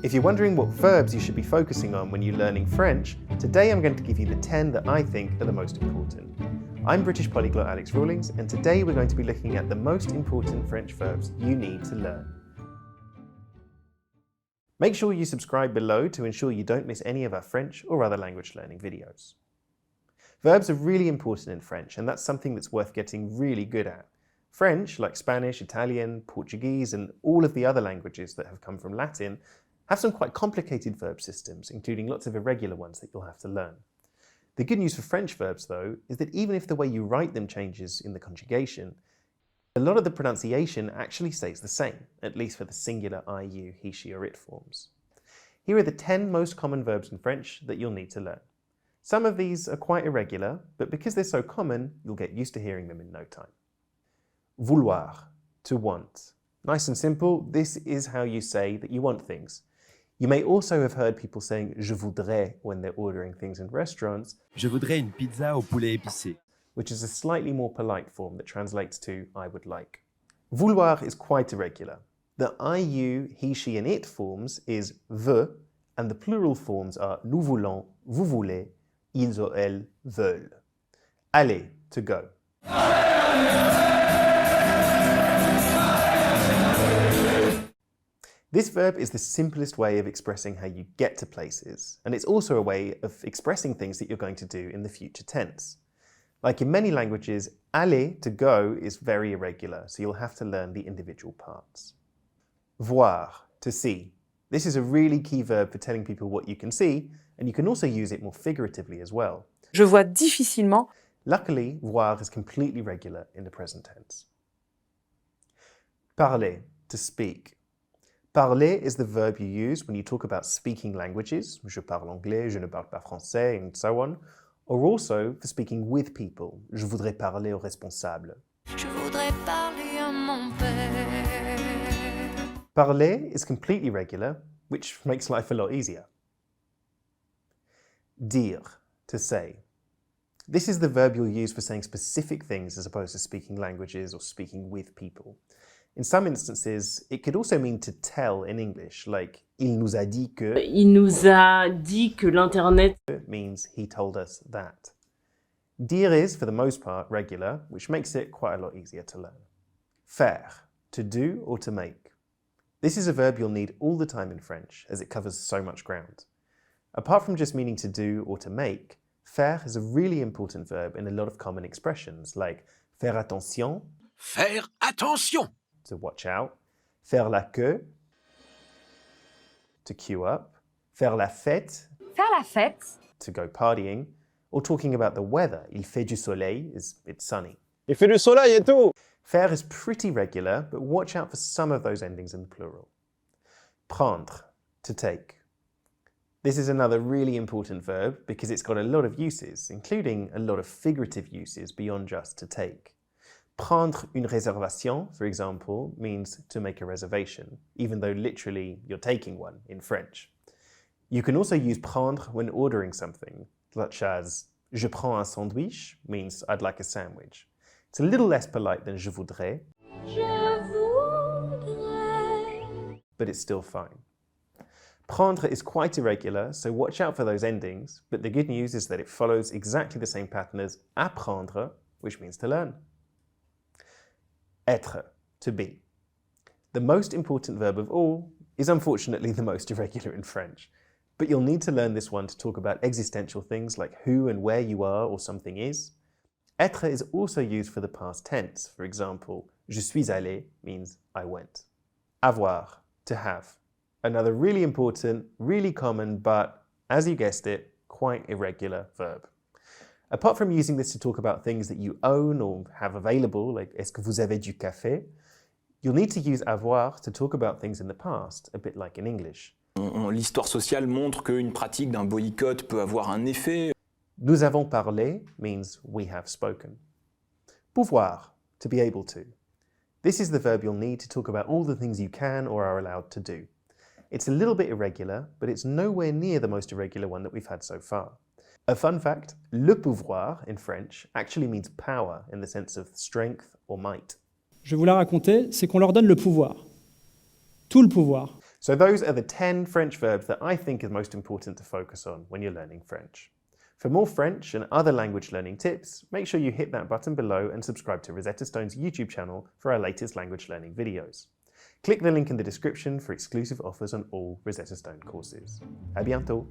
If you're wondering what verbs you should be focusing on when you're learning French, today I'm going to give you the 10 that I think are the most important. I'm British Polyglot Alex Rawlings, and today we're going to be looking at the most important French verbs you need to learn. Make sure you subscribe below to ensure you don't miss any of our French or other language learning videos. Verbs are really important in French, and that's something that's worth getting really good at. French, like Spanish, Italian, Portuguese, and all of the other languages that have come from Latin, have some quite complicated verb systems, including lots of irregular ones that you'll have to learn. The good news for French verbs, though, is that even if the way you write them changes in the conjugation, a lot of the pronunciation actually stays the same, at least for the singular I, you, he, she, or it forms. Here are the 10 most common verbs in French that you'll need to learn. Some of these are quite irregular, but because they're so common, you'll get used to hearing them in no time. Vouloir, to want. Nice and simple, this is how you say that you want things. You may also have heard people saying je voudrais when they're ordering things in restaurants. Je voudrais une pizza au poulet épicé. Which is a slightly more polite form that translates to I would like. Vouloir is quite irregular. The I, you, he, she, and it forms is veut, and the plural forms are nous voulons, vous voulez, ils ou elles veulent. Aller, to go. This verb is the simplest way of expressing how you get to places, and it's also a way of expressing things that you're going to do in the future tense. Like in many languages, aller, to go, is very irregular, so you'll have to learn the individual parts. Voir, to see. This is a really key verb for telling people what you can see, and you can also use it more figuratively as well. Je vois difficilement. Luckily, voir is completely regular in the present tense. Parler, to speak. Parler is the verb you use when you talk about speaking languages, je parle anglais, je ne parle pas français, and so on, or also for speaking with people, je voudrais parler au responsable. Je voudrais parler à mon père. Parler is completely regular, which makes life a lot easier. Dire, to say. This is the verb you'll use for saying specific things as opposed to speaking languages or speaking with people. In some instances, it could also mean to tell in English, like il nous a dit que. Il nous a dit que l'Internet means he told us that. Dire is, for the most part, regular, which makes it quite a lot easier to learn. Faire, to do or to make. This is a verb you'll need all the time in French, as it covers so much ground. Apart from just meaning to do or to make, faire is a really important verb in a lot of common expressions, like faire attention. Faire attention! To watch out, faire la queue, to queue up, faire la fête, faire la fête, to go partying, or talking about the weather, il fait du soleil, it's sunny. Il fait du soleil et tout! Faire is pretty regular, but watch out for some of those endings in the plural. Prendre, to take. This is another really important verb because it's got a lot of uses, including a lot of figurative uses beyond just to take. Prendre une réservation, for example, means to make a reservation, even though literally you're taking one in French. You can also use prendre when ordering something, such as je prends un sandwich means I'd like a sandwich. It's a little less polite than je voudrais, but it's still fine. Prendre is quite irregular, so watch out for those endings, but the good news is that it follows exactly the same pattern as apprendre, which means to learn. Être, to be. The most important verb of all is unfortunately the most irregular in French, but you'll need to learn this one to talk about existential things like who and where you are or something is. Être is also used for the past tense. For example, je suis allé means I went. Avoir, to have. Another really important, really common, but, as you guessed it, quite irregular verb. Apart from using this to talk about things that you own or have available, like est-ce que vous avez du café, you'll need to use avoir to talk about things in the past, a bit like in English. L'histoire sociale montre qu'une pratique d'un boycott peut avoir un effet. Nous avons parlé means we have spoken. Pouvoir, to be able to. This is the verb you'll need to talk about all the things you can or are allowed to do. It's a little bit irregular, but it's nowhere near the most irregular one that we've had so far. A fun fact, le pouvoir in French actually means power in the sense of strength or might. Je vous la racontais, c'est qu'on leur donne le pouvoir. Tout le pouvoir. So those are the 10 French verbs that I think are most important to focus on when you're learning French. For more French and other language learning tips, make sure you hit that button below and subscribe to Rosetta Stone's YouTube channel for our latest language learning videos. Click the link in the description for exclusive offers on all Rosetta Stone courses. À bientôt!